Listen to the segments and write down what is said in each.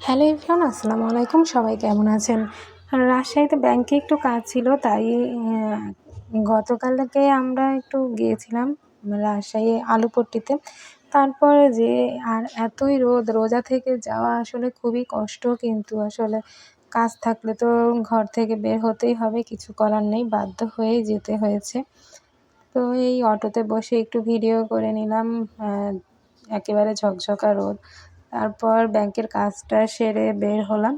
Hello everyone, আসসালামু আলাইকুম। সবাই কেমন আছেন? রাজশাহীতে ব্যাংকে একটু কাজ ছিল, তাই গতকালকে আমরা একটু গিয়েছিলাম রাজশাহী আলুপট্টিতে। তারপরে আর এতই রোজা থেকে যাওয়া আসলে খুবই কষ্ট, কিন্তু আসলে কাজ থাকলে তো ঘর থেকে বের হতেই হবে, কিছু করার নেই, বাধ্য হয়েই যেতে হয়েছে। তো এই অটোতে বসে একটু ভিডিও করে নিলাম। একেবারে ঝকঝকা রোদ। তারপর ব্যাংকের কাজটা সেরে বের হলাম।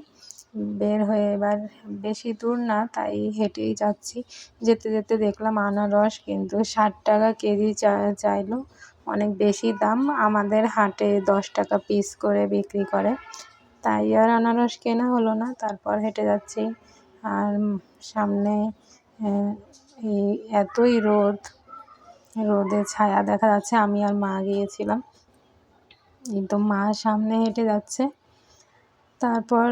বের হয়ে এবার বেশি দূর না, তাই হেঁটেই যাচ্ছি। যেতে যেতে দেখলাম আনারস কিন্তু ৬০ টাকা কেজি চাইলো, অনেক বেশি দাম। আমাদের হাটে ১০ টাকা পিস করে বিক্রি করে, তাই আর আনারস কেনা হলো না। তারপর হেঁটে যাচ্ছি, আর সামনে এই এতই রোদে ছায়া দেখা যাচ্ছে। আমি আর মা গিয়েছিলাম, কিন্তু মা সামনে হেঁটে যাচ্ছে। তারপর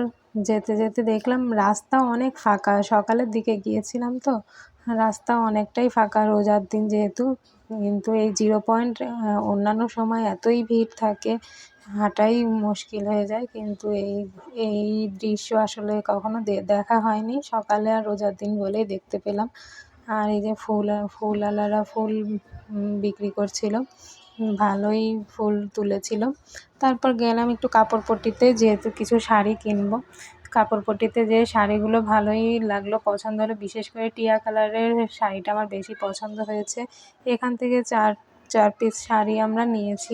যেতে যেতে দেখলাম রাস্তা অনেক ফাঁকা। সকালের দিকে গিয়েছিলাম তো, রাস্তা অনেকটাই ফাঁকা রোজার দিন যেহেতু। কিন্তু এই জিরো পয়েন্ট অন্যান্য সময় এতই ভিড় থাকে, হাঁটাই মুশকিল হয়ে যায়। কিন্তু এই দৃশ্য আসলে কখনো দেখা হয়নি সকালে আর রোজার দিন বলেই দেখতে পেলাম। আর এই যে ফুলওয়ালারা ফুল বিক্রি করছিল, ভালোই ফুল তুলেছিল। তারপর গেলাম একটু কাপড়পট্টিতে, যেহেতু কিছু শাড়ি কিনবো। কাপড়পট্টিতে যেয়ে শাড়িগুলো ভালোই লাগলো, পছন্দ হলো। বিশেষ করে টিয়া কালারের শাড়িটা আমার বেশি পছন্দ হয়েছে। এখান থেকে চার পিস শাড়ি আমরা নিয়েছি।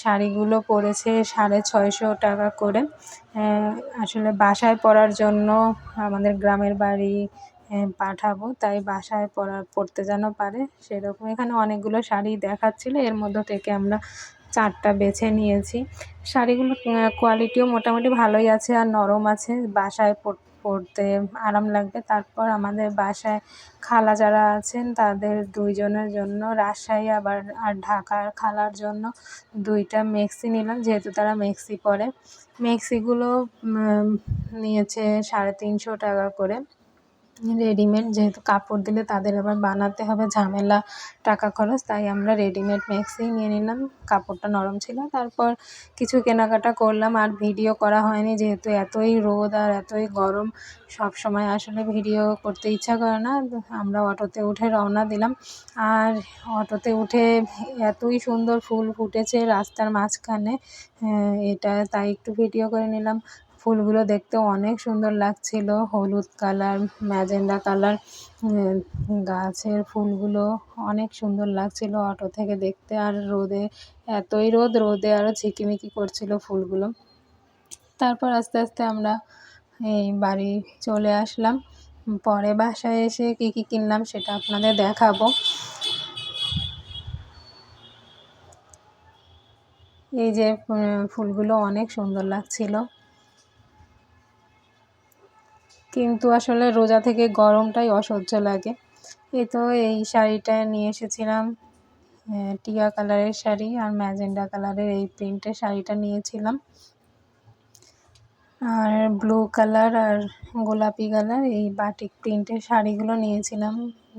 শাড়িগুলো পড়েছে 650 টাকা করে। আসলে বাসায় পরার জন্য আমাদের গ্রামের বাড়ি পাঠাবো, তাই বাসায় পরতে যেন পারে সেরকম। এখানে অনেকগুলো শাড়ি দেখাচ্ছিলো, এর মধ্য থেকে আমরা 4টা বেছে নিয়েছি। শাড়িগুলোর কোয়ালিটিও মোটামুটি ভালোই আছে, আর নরম আছে, বাসায় পরতে আরাম লাগবে। তারপর আমাদের বাসায় খালা যারা আছেন তাদের 2 জনের জন্য, রাজশাহী আর ঢাকার খালার জন্য 2টা মেক্সি নিলাম, যেহেতু তারা মেক্সি পরে। মেক্সিগুলো নিয়েছে 350 টাকা করে। রেডিমেড, যেহেতু কাপড় দিলে তাদের আবার বানাতে হবে, ঝামেলা, টাকা খরচ, তাই আমরা রেডিমেড মেক্সিই নিয়ে নিলাম। কাপড়টা নরম ছিল। তারপর কিছু কেনাকাটা করলাম, আর ভিডিও করা হয়নি যেহেতু এতই রোদ আর এতই গরম, সব সময় আসলে ভিডিও করতে ইচ্ছা করে না। আমরা অটোতে উঠে রওনা দিলাম। আর অটোতে উঠে এতই সুন্দর ফুল ফুটেছে রাস্তার মাঝখানে, তাই একটু ভিডিও করে নিলাম। ফুলগুলো দেখতে অনেক সুন্দর লাগছিল, হলুদ কালার, ম্যাজেন্ডা কালার। গাছের ফুলগুলো অনেক সুন্দর লাগছিল অটো থেকে দেখতে। আর এতই রোদে আরও ঝিকিমিকি করছিল ফুলগুলো। তারপর আস্তে আস্তে আমরা এই বাড়ি চলে আসলাম। পরে বাসায় এসে কী কী কিনলাম সেটা আপনাদের দেখাবো। এই যে ফুলগুলো অনেক সুন্দর লাগছিল, কিন্তু আসলে রোজা থেকে গরমটাই অসহ্য লাগে। এই শাড়িটা নিয়ে এসেছিলাম, টিয়া কালারের শাড়ি, আর ম্যাজেন্ডা কালারের এই প্রিন্টের শাড়িটা নিয়েছিলাম। আর ব্লু কালার আর গোলাপি কালার এই বাটিক প্রিন্টের শাড়িগুলো নিয়েছিলাম,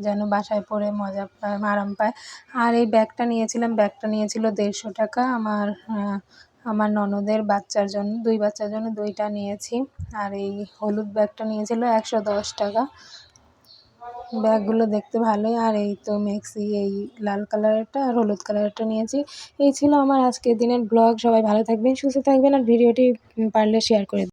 যেন বাসায় পরে মজা পায়, আরাম পায়। আর এই ব্যাগটা নিয়েছিলাম, ব্যাগটা নিয়েছিল 150 টাকা। আমার ননদের বাচ্চার জন্য, 2 বাচ্চার জন্য 2টা নিয়েছি। আর এই হলুদ ব্যাগটা নিয়েছিল 110 টাকা। ব্যাগগুলো দেখতে ভালোই। আর এই তো মেক্সি, এই লাল কালারেরটা আর হলুদ কালারেরটা নিয়েছি। এই ছিল আমার আজকের দিনের ব্লগ। সবাই ভালো থাকবেন, সুস্থ থাকবেন, আর ভিডিওটি পারলে শেয়ার করে